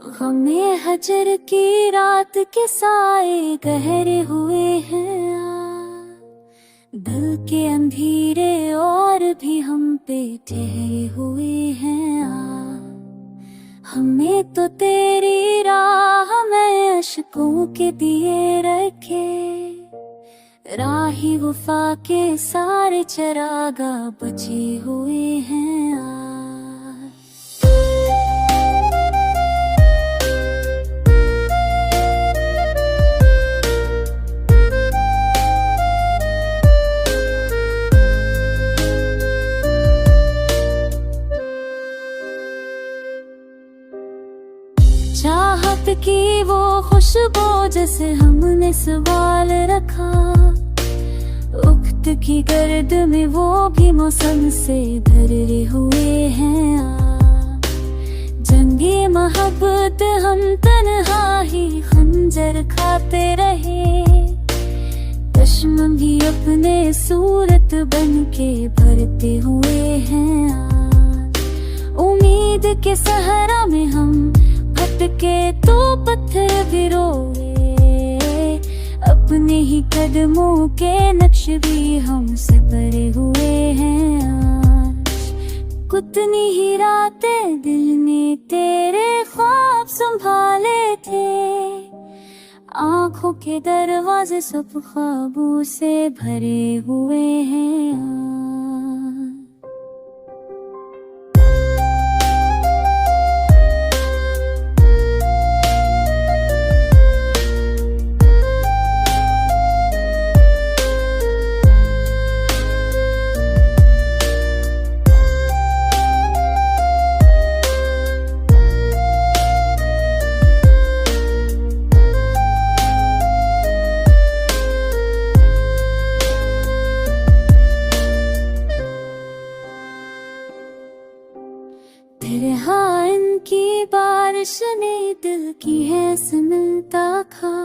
गमे हजर की रात के साए गहरे हुए हैं दिल के अंधेरे और भी हम पे ठहरे हुए हैं हमें तो तेरी राह में अशकों के दिए रखे राही वफा के सारे चरागा बचे हुए हैं चाहत की वो खुशबू जैसे हमने सवाल रखा उक्त की गर्द में वो भी मौसम से धरे हुए हैं जंगे मोहब्बत हम तन्हा ही खंजर खाते रहे चश्म भी अपने सूरत बन के भरते हुए हैं उम्मीद के सहारा में हम भटके तो पत्थर भी रोए अपने ही कदमों के नक्श भी हमसे भरे हुए हैं कितनी ही रातें दिल ने तेरे ख्वाब संभाले थे आँखों के दरवाजे सब ख्वाबों से भरे हुए हैं तेरे हाँ इनकी बारिश ने दिल की है सनता खा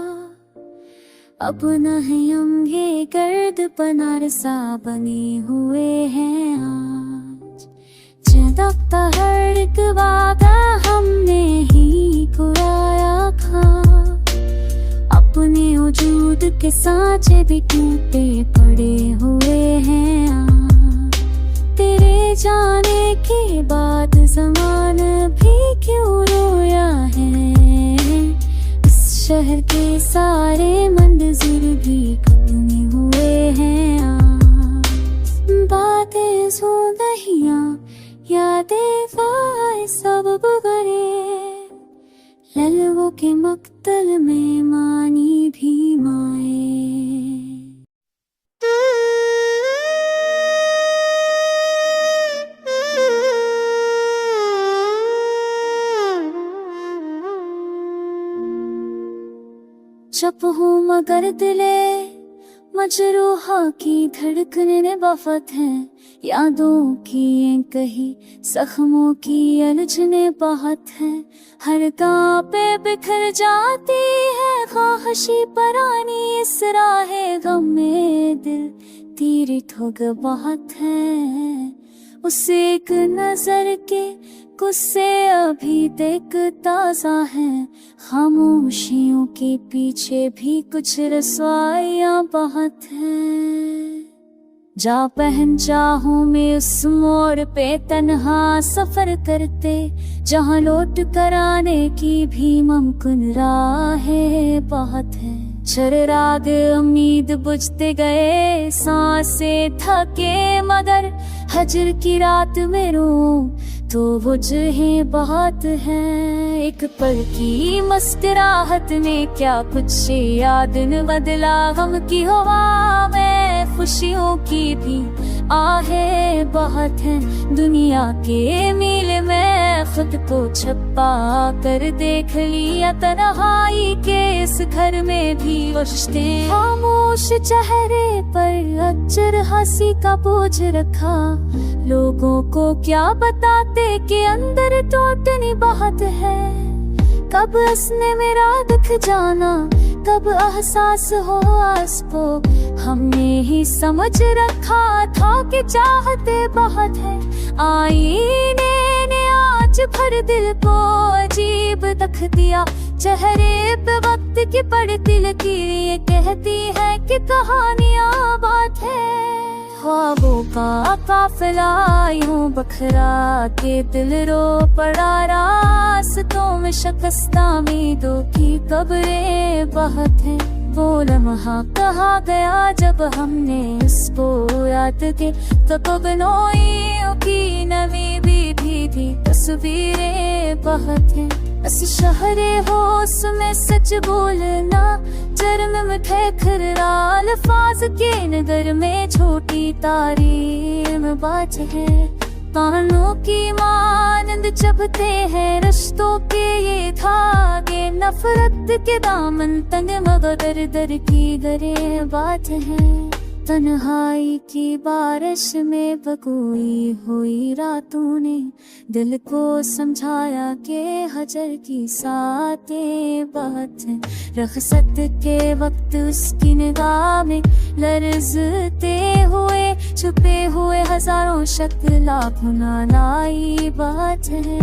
अब नहीं गर्द बनारसा बने हुए हैं आज चदकता हर एक वादा हमने ही कुराया खा अपने वजूद के सांचे भी टूटे पड़े हुए हैं तेरे जाने के बाद ज़माना भी क्यों रोया है इस शहर के सारे मंजर भी खत्म हुए हैं बातें सुनहियाँ यादें वाए सब गुजरे ललवों के मक्तल में मानी भी माए चुप हूँ मगर दिले मजरूहा की धड़कने बफत है यादों की कही जख्मों की अलझने बहुत है हर गाँव पे बिखर जाती है ख्वाहिशी परानी इस राहे गम में दिल तेरी ठोक बहुत है उसे एक नजर के गुस्से अभी तक ताजा है खामोशियों के पीछे भी कुछ रसवाइयाँ बहुत है जा पहन चाहूँ मैं उस मोड़ पे तन्हा सफर करते जहाँ लौट कर आने की भी मुमकिन राहें बहुत है चराग उम्मीद बुझते गए सांसें थके मगर हजर की रात में रो तो बुझे बहुत है एक पल की मुस्कुराहट ने क्या कुछ याद न बदला गम की हवा में खुशियों की भी आहे बहुत है दुनिया के मील में खुद को छुपा कर देख लिया तन्हाई के इस घर में भी रिश्ते खामोश चेहरे पर अचर हंसी का बोझ रखा लोगों को क्या बताते कि अंदर टूटनी बहुत है कब उसने मेरा दुख जाना कब एहसास हो आसको हमने ही समझ रखा था कि चाहते बहुत है आईने ने आज भर दिल को अजीब रख दिया चेहरे पे वक्त की पड़ती लकीर ये कहती है कि कहानियां बात है। ख्वाबों का काफिला यूं बखरा के दिल रो पड़ा रास्तों में शिकस्ता उम्मीदों की कब्रें बहुत है। वो लम्हा कहा गया जब हमने इसको याद की तो कबनों की नमी भी थी तस्वीरें बहुत है। बस शहरे होश में सच बोलना जर्म में ठहर अल्फाज के नगर में छोटी तारीम बात है। कानों की मानंद चबते हैं रिश्तों के ये धागे नफरत के दामन तंग मगर दर की गरे बात है। तन्हाई की बारिश में बकोई हुई रातों ने दिल को समझाया कि हजर की सातें बात है। रखसत के वक्त उसकी निगाह में लरजते हुए छुपे हुए हजारों शक्ल लाखों नालाई बात है।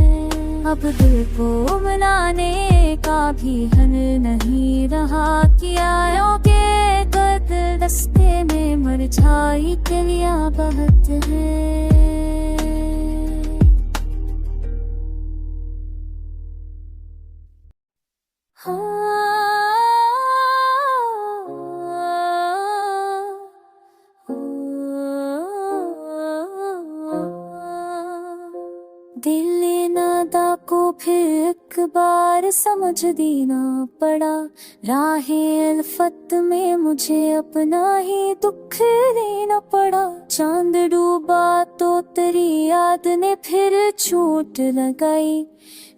अब दिल को मनाने का भी हन नहीं रहा कि आयों के दर्द दस्ते में मुरझाई कलियां बहुत है। दिल नादा को फिर एक बार समझ देना पड़ा राहे अल्फत में मुझे अपना ही दुख देना पड़ा। चांद डूबा तो तेरी याद ने फिर चोट लगाई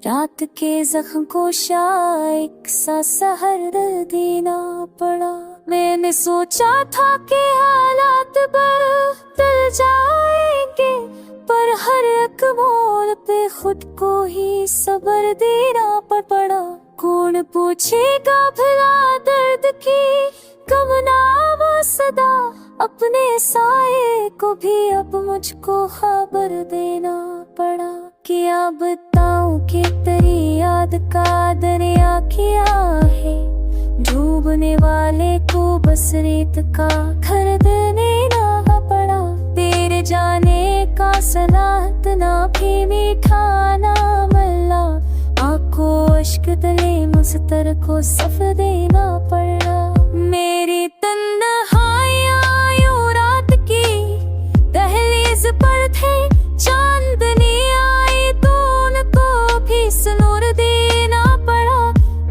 रात के जख्म को शायक सा सहर देना पड़ा। मैंने सोचा था कि हालात बदल जाएंगे पर हर एक मोड़ पे खुद को ही सब्र देना पड़ा। कौन पूछेगा भला दर्द की कब ना सदा अपने साए को भी अब मुझको खबर देना पड़ा। क्या बताऊं कि तेरी याद का दरिया क्या है डूबने वाले को बस रेत का घर देना पड़ा। तेरे जाने का सलाहत ना भी मीठा ना मल्ला आंखों इश्क तले मुस्तर को सफ देना पड़ा। मेरी तन्हाइयां यूं रात की दहलीज पर थे चांदनी आई तो उनको भी सुनूर देना पड़ा।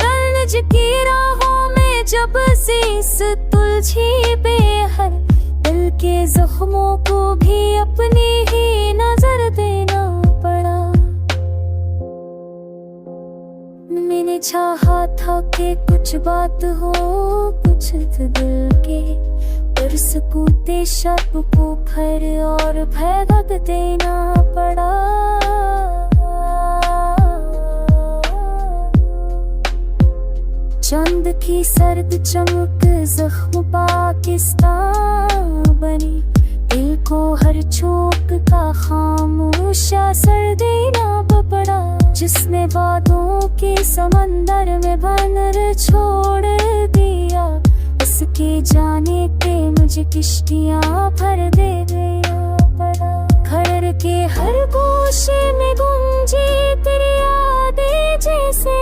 रंज की राहों में जब शीश तुलझी बेहर दिल के जख्मों को भी अपनी ही नजर देना पड़ा। मैंने चाहा था कि कुछ बात हो कुछ दिल के पर सकूते शब को फर और भगत देना पड़ा। चंद की सर्द चमक जख्म पाकिस्तान बनी दिल को हर चोक का खामोश असर देना पड़ा। जिसने वादों के समंदर में बंदर छोड़ दिया उसके जाने पे मुझे किश्तियां भर देना पड़ा। घर के हर गोशे में गूंजी तेरी यादें जैसे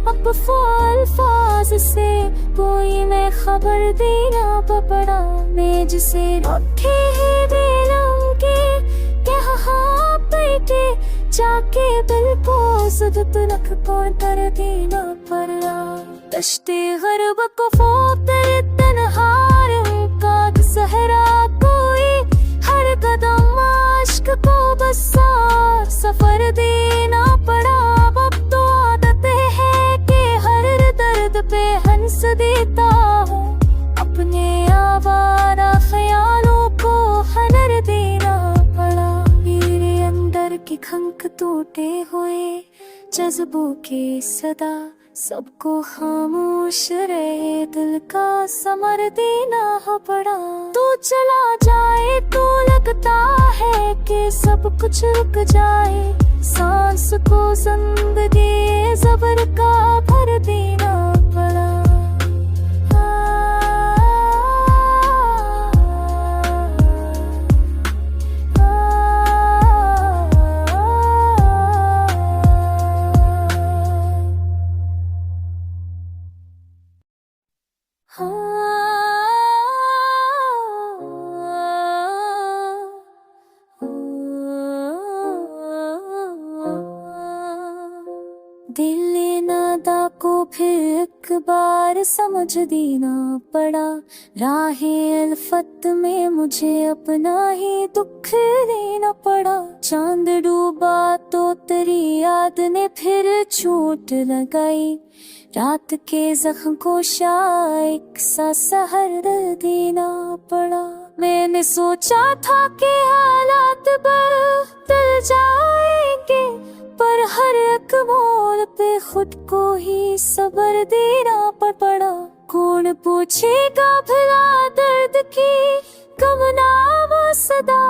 अब अल्फाज से कोई मैं खबर देना पड़ा। मैं जिसे रखे है बेलम के कहा बैठे जाके दिल को सदत रख कर देना पड़ा। दश्ते गरब को तेरे तन्हार का सहरा कोई हर कदम आश्क को बस सफर देना पड़ा। अब तो आदत है कि हर दर्द पे हंस देता हूँ अपने आवारा ख्यालों को हनर देना पड़ा। मेरे अंदर की खंक टूटे हुए जज्बों के सदा सबको खामोश रहे दिल का समर देना पड़ा। तू चला जाए तो लगता है कि सब कुछ रुक जाए सांस को संग दे जबर का नादा को फिर एक बार समझ देना पड़ा। राहे अल्फत में मुझे अपना ही दुख लेना पड़ा। चांद डूबा तो तेरी याद ने फिर चोट लगाई। रात के जख्म को शायक सा सहर देना पड़ा। मैंने सोचा था कि हालात बदल जाएंगे, पर हर एक मोड़ पे खुद को ही सब्र देना पड़ा। कौन पूछेगा भला दर्द की कमनाम सदा,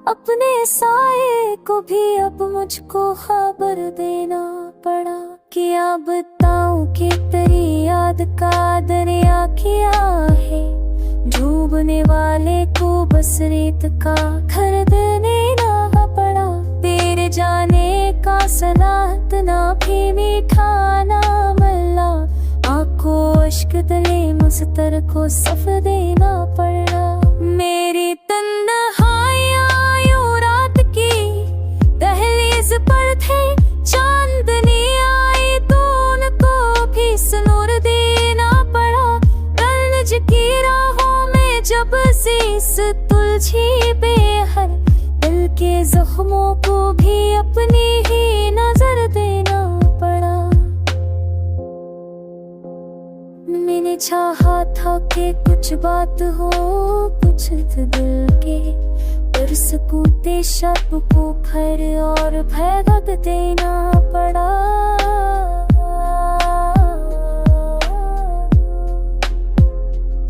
अपने साए को भी अब मुझको खबर देना पड़ा। क्या बताऊं कि तेरी याद का दरिया क्या है, डूबने वाले को बस रेत का घर देना पड़ा। तेरे जाने का सलाहत ना भी मीठा ना मिला, आंखों अश्क तले मुस्तर को सफ देना पड़ा। मेरी तन्हाइयां यूं रात की दहलीज पर थे, चांदनी आई तो उनको भी सुनूर देना पड़ा। रंज की राहों में जब शीश तुलझी बेहर, दिल के जख्मों को भी अपनी ही नजर देना पड़ा। मैंने चाहा था कि कुछ बात हो कुछ दिल के, पर सकूते शब को फर और भैगत देना पड़ा।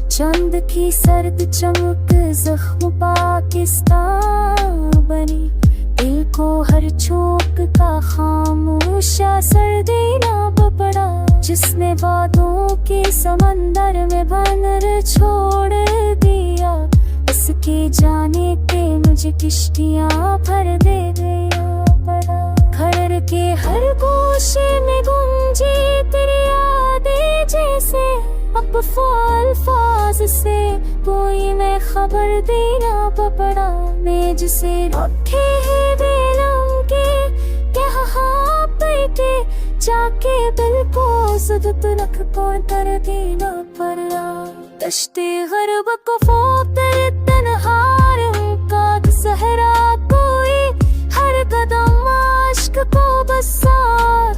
चंद की सर्द चमक जख्म पाकिस्तान बनी, दिल को हर चोक का खामोश असर देना पड़ा। जिसने बातों के समंदर में बनर छोड़ दिया, इसके जाने पे मुझे किश्तियां भर देना पड़ा। घर के हर गोशे में गूंजी तेरी यादें जैसे, अब अल्फाज से कोई मैं खबर देना पड़ा। मैं जिसे रखे है दिलों के यहाँ बैठे, जाके दिल को सुदत रख कर देना पड़ा। दश्ते गरब को तेरे तन्हार का सहरा कोई, हर कदम आश्क को बस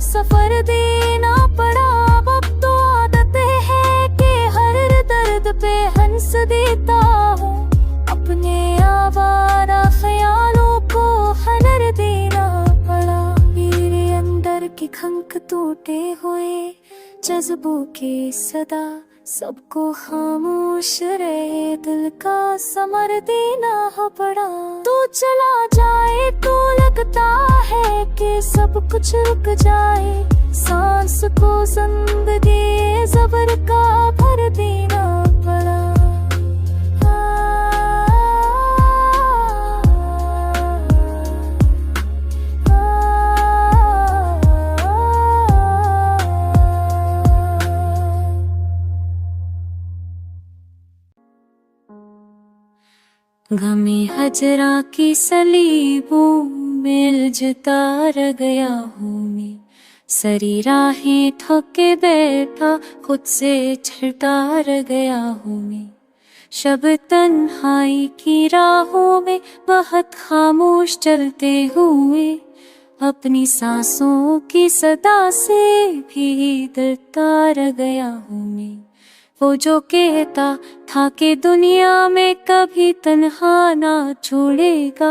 सफर देना पड़ा। अब तो आदत है कि हर दर्द पे हंस देता हूँ, अपने आवारा ख्यालों को हनर देना पड़ा। मेरे अंदर की खंक टूटे हुए जज्बों के सदा, सबको खामोश रहे दिल का समर देना पड़ा। तू चला जाए तो लगता है कि सब कुछ रुक जाए, सांस को जिंदगी जबर का भर देना पड़ा। गमे हजरा की सलीबों में उलझता रह गया हूँ मैं, सरी राहें ठोके बैठा खुद से छटा रह गया हूँ मैं। शब तन्हाई की राहों में बहुत खामोश चलते हुए, अपनी सांसों की सदा से भी डरता रह गया हूँ मैं। वो जो कहता था कि दुनिया में कभी तन्हा ना छोड़ेगा,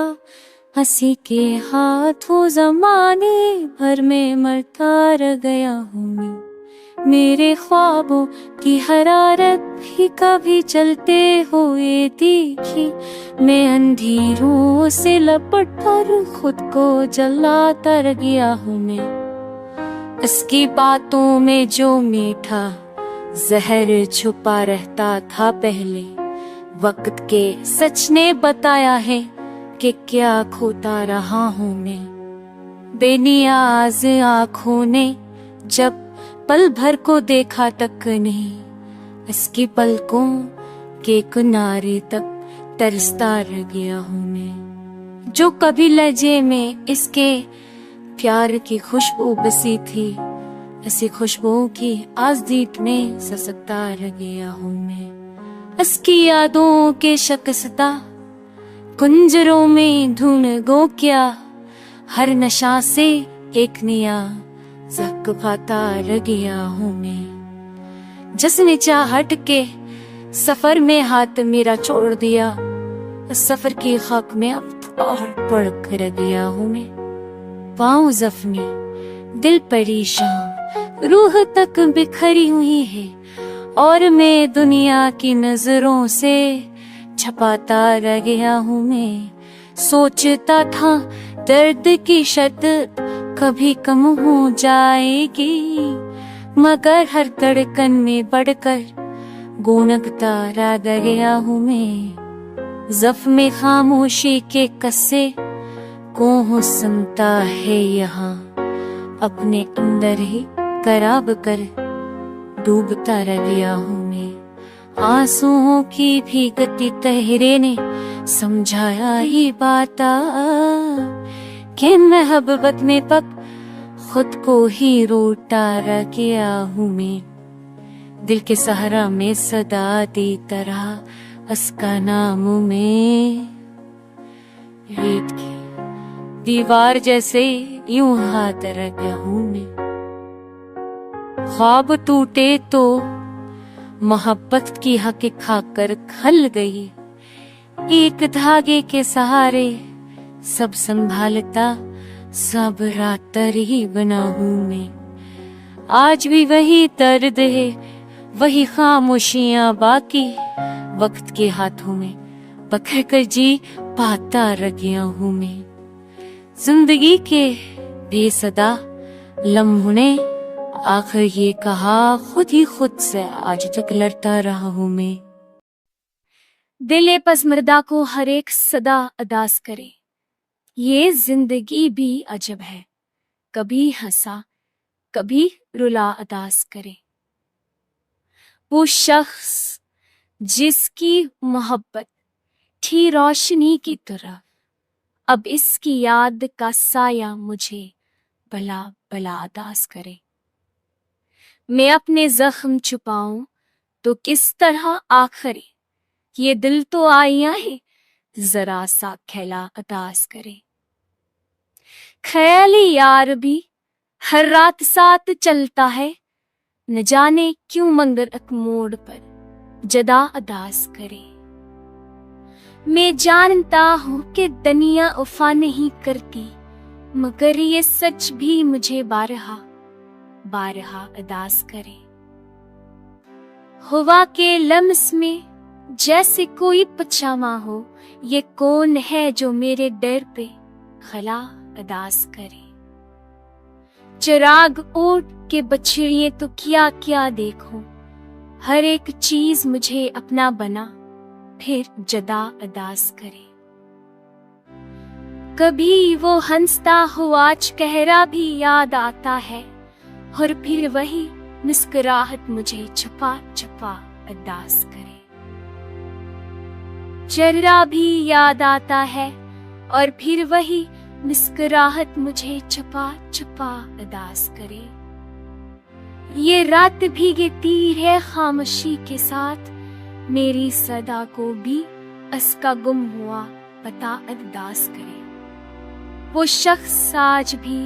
हंसी के हाथों जमाने भर में मरता रह गया हूँ मैं। मेरे ख्वाबों की हरारत भी कभी चलते हुए दिखी, मैं अंधेरों से लपट कर खुद को जलाता रह गया हूँ मैं। इसकी बातों में जो मीठा जहर छुपा रहता था पहले, वक्त के सच ने बताया है कि क्या खोता रहा हूँ मैं। बेनियाज आँखों ने जब पल भर को देखा तक नहीं, इसकी पलकों के किनारे तक तरसता रह गया हूँ मैं। जो कभी लहजे में इसके प्यार की खुशबू बसी थी, ऐसी खुशबुओं की आज़दीट में ससकता रह गया हूँ मैं। उसकी यादों के शकसता कुंजरों में ढूंढ गो क्या, हर नशा से एक नया ज़ख्म पाता रह गया हूँ मैं। जिसने चाहत के सफर में हाथ मेरा छोड़ दिया, उस सफर की खाक में अब और पड़ कर रह गया हूँ मैं। पाँव जख्मी, दिल परेशान, रूह तक बिखरी हुई है, और मैं दुनिया की नजरों से छपाता रह गया हूँ मैं। सोचता था दर्द की शद्दत कभी कम हो जाएगी, मगर हर धड़कन में बढ़कर गोनकता रह गया हूँ मैं। ज़ख्म खामोशी के कस्से को सुनता है यहाँ, अपने अंदर ही कराब कर डूबता रह गया हूँ मैं। आंसुओं की भी गति तहरे ने समझाया ही बाता, कि मोहब्बत में पक खुद को ही रोता रह गया हूँ मैं। दिल के सहारा में सदा देता रहा उसका नाम में। रेत की दीवार जैसे यूं हाथ रह गया हूँ मैं। ख्वाब टूटे तो मोहब्बत की हक खाकर खल गई, एक धागे के सहारे सब संभालता सब रातर ही बना हूँ मैं। आज भी वही दर्द है, वही खामोशियां बाकी, वक्त के हाथों में पकड़ कर जी पाता रह गया हूँ मैं। जिंदगी के बेसदा लम्हों ने आखिर ये कहा, खुद ही खुद से आज तक लड़ता रहा हूँ मैं। दिले पसमर्दा को हर एक सदा अदास करे, ये जिंदगी भी अजब है, कभी हंसा कभी रुला अदास करे। वो शख्स जिसकी मोहब्बत थी रोशनी की तरह, अब इसकी याद का साया मुझे भला भला अदास करे। मैं अपने जख्म छुपाऊं तो किस तरह आखिर ये दिल तो आया है, जरा सा खेला अदास करे। ख्याली यार भी हर रात साथ चलता है, न जाने क्यों मंगर एक मोड़ पर जदा अदास करे। मैं जानता हूँ कि दुनिया वफा नहीं करती, मगर ये सच भी मुझे बारहा बारहा अदास करे। हवा के लम्स में जैसे कोई पछावा हो, ये कौन है जो मेरे डर पे खला अदास करे। चिराग ओट के बछड़िए तो क्या क्या देखो, हर एक चीज मुझे अपना बना फिर जदा अदास करे। कभी वो हंसता हुआ चेहरा भी याद आता है, और फिर वही मुस्कुराहट मुझे छुपा छुपा अदास करे। चेहरा भी याद आता है, और फिर वही मुस्कुराहट मुझे छुपा छुपा अदास करे। ये रात भी गिरती है खामोशी के साथ, मेरी सदा को भी उसका गुम हुआ पता अदास करे। वो शख्स आज भी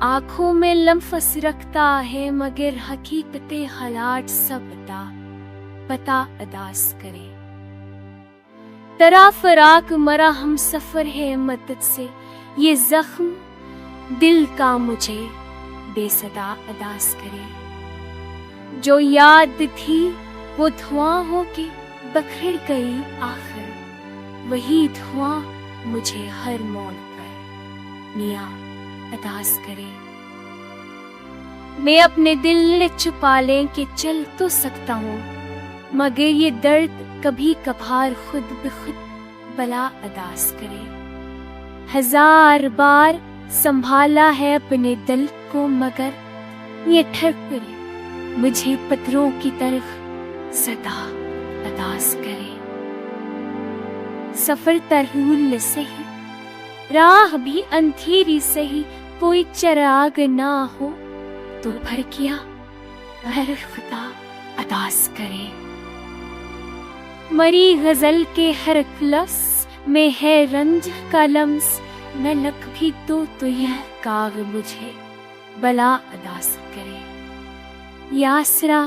आंखों में लम्फस रखता है, मगर हकीकते हालात सब पता अदास करे। तराफराक मरा हम सफर है मदद से, ये जख्म दिल का मुझे बेसदा अदास करे। जो याद थी वो धुआं होके बखर गई आखिर, वही धुआं मुझे हर मोड़ पर निया अदास करे। मैं अपने दिल ने छुपा ले के चल तो सकता हूँ, मगर ये दर्द कभी कभार खुद ब खुद बला अदास करे। हजार बार संभाला है अपने दिल को, मगर ये ठहर मुझे पत्थरों की तरफ सदा अदास करे। सफर तरहुल सही, राह भी अंधेरी सही, कोई चिराग ना हो तो भर किया हर खुदा अदास करे। मरी गजल के हर लफ्ज़ में है रंज का लम्स, न लक भी तो यह काग मुझे बला अदास करे। यासरा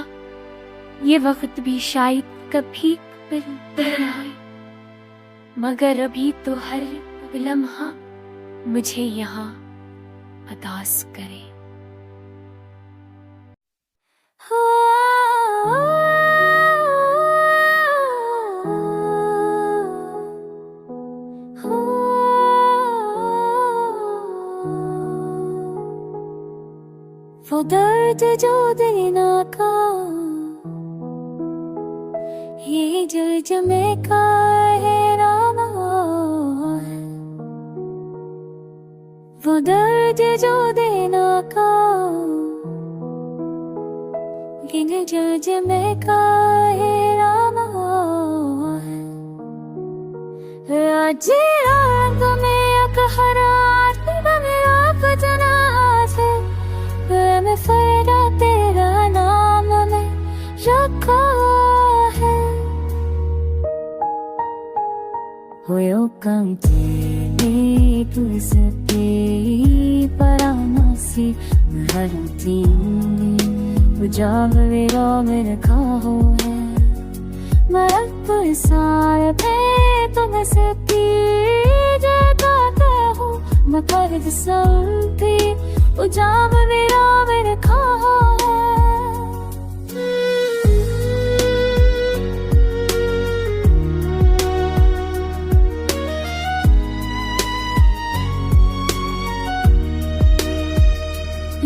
ये वक्त भी शायद कभी कभी आए, मगर अभी तो हर लम्हा मुझे यहाँ अदास करे। वो दर्द जो देना का, ये जमे का है राना है। वो दर्द जो देना का, ये जमे का है राना है। आज रात में अकहरात मेरा बजना है, मैं फैला तेरा नाम में रखा है। हुयो कम तेरे तुझसे परामसी हरती जाग मेरा मेरे खाओ है। मैं पुरसार पे तुमसे पी जाता हूँ, मैं फर्द संपी उजाब मेरा मेरे खाओ है।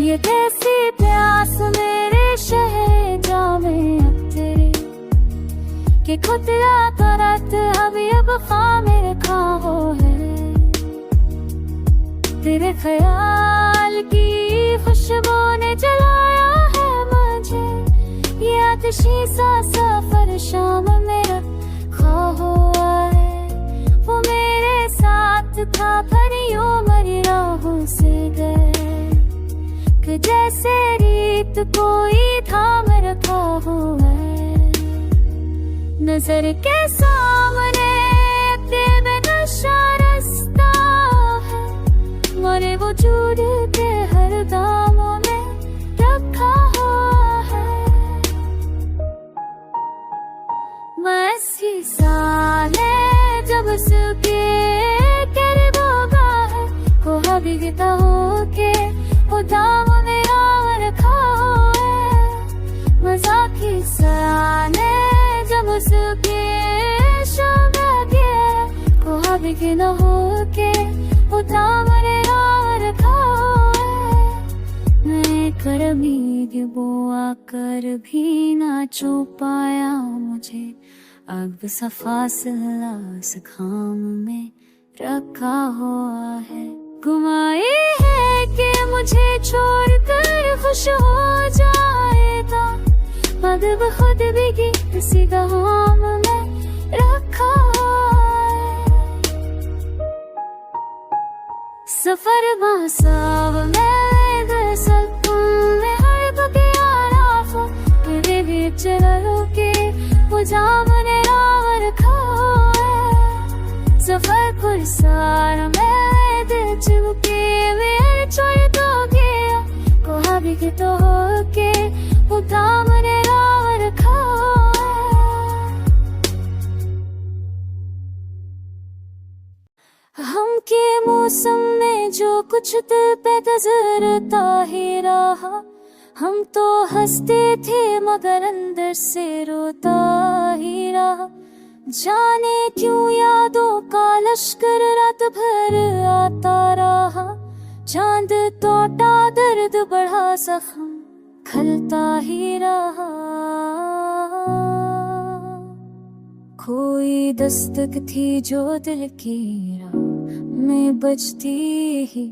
ये कैसी प्यास मेरे शहजा में अब तेरे, कि खुदा करत अभी अब खा मेरे खाओ है। तेरे ख्याल की खुशबू ने जलाया है मुझे, ये आतिशी सा सफर शाम मेरा खा हुआ है। वो मेरे साथ था पर यूं मरी राहों से गए, कि जैसे रीत कोई थाम रखा हुआ है। नजर के सामने तेरे नशा रास्ता है, मरे वजूद के हर दामों में रखा हुआ है। मैं सी साले जब उसके करीब होगा है, को हबीता हो के वो दाम मेरा रखा है। मजाकी साले जब उसके शाम के को हबी न हो के वो दाम करमी बोआ कर भी ना छू पाया मुझे, अब सफा सलास खाम में रखा हुआ है। गुमाए है कि मुझे छोड़कर खुश हो जाएगा, मगर खुद भी किसी गम में रखा है। सफर बासाव में दरअसल में हर बगियारा फो तेरे भी चलो के वो जामने रावर खाए। सफर पुरसार में दिल चुके मेरे छोड़ तो गया, को हबी के तो हो के वो दामने रावर खाए। हम के मौसम में जो कुछ दिल पे गुजरता ही रहा, हम तो हंसते थे मगर अंदर से रोता ही रहा। जाने क्यों यादों का लश्कर रात भर आता रहा, चांद टूटा दर्द बढ़ा जख्म खलता ही रहा। कोई दस्तक थी जो दिल की राह में बजती ही,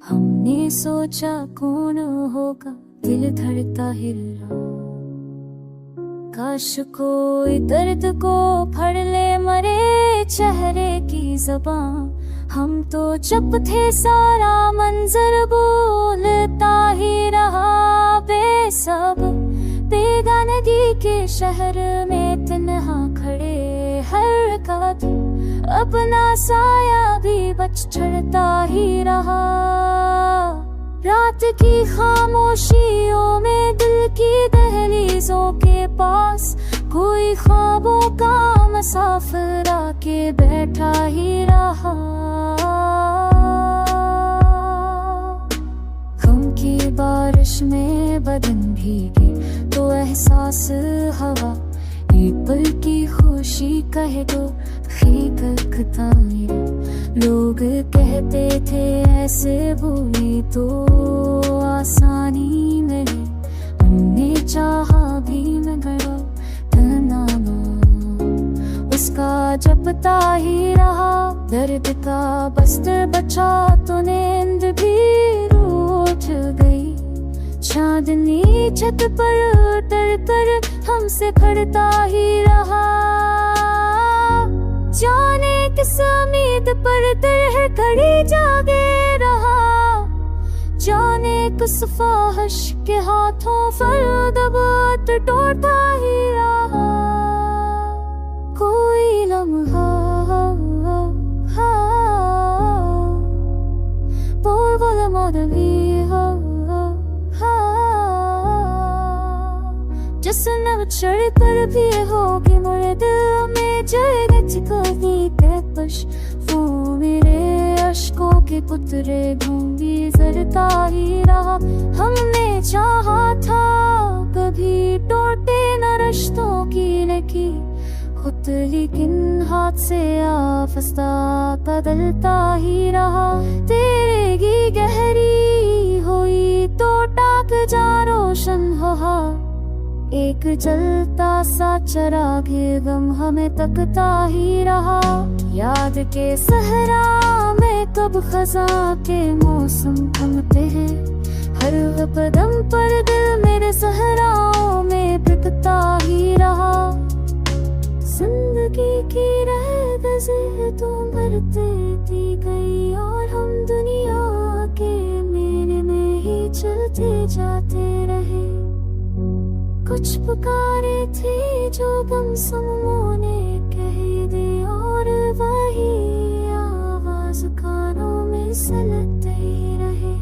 हमने सोचा कौन होगा दिल धड़ता हिल रहा। काश कोई दर्द को पढ़ ले मरे चेहरे की ज़बान, हम तो चुप थे, सारा मंजर बोलता ही रहा बेसब। बेगानगी के शहर में तन्हा खड़े हर कदम, अपना साया भी बच चढ़ता ही रहा। रात की खामोशियों में दिल की दहलीजों के पास कोई ख्वाबों का मुसाफिर आके बैठा ही रहा। गम की बारिश में बदन भीगे तो एहसास हवा, एक पल की खुशी कहे तो फीका मेरे। लोग कहते थे ऐसे बोली तो आसानी मिले, हमने चाहा भी मगर उसका जपता ही रहा। दर्द का बस्तर बचा तो नींद भी रूठ गई, चांदनी छत पर उतर कर हमसे खड़ता ही रहा। जाने किस उम्मीद पर दिल घड़ी जागे रहा, जाने किस ख्वाहिश के हाथों फर्द टूटता ही रहा। कोई लम्हा बोल मौलवी जिसने चढ़ कर भी होगी मेरे दिल में जगह कभी पेपश। वो मेरे अश्कों के पुतरे घूंगी जरता ही रहा। हमने चाहा था कभी टूटे न रिश्तों की लकी खुद, लेकिन हाथ से आफस्ता बदलता ही रहा। तेरे की गहरी हुई तो टाक जा रोशन हो, एक जलता सा चराग गम हमें तकता ही रहा। याद के सहरा में कब खज़ां के मौसम थमते हैं, हर कदम पर दिल मेरे सहराओं में बिकता ही रहा। जिंदगी की रह तो मरते दी गई और हम दुनिया के मेले में ही चलते जाते रहे। कुछ पुकारे थे जो गम समूह ने कह दे और वही आवाज कानों में सलगते रहे।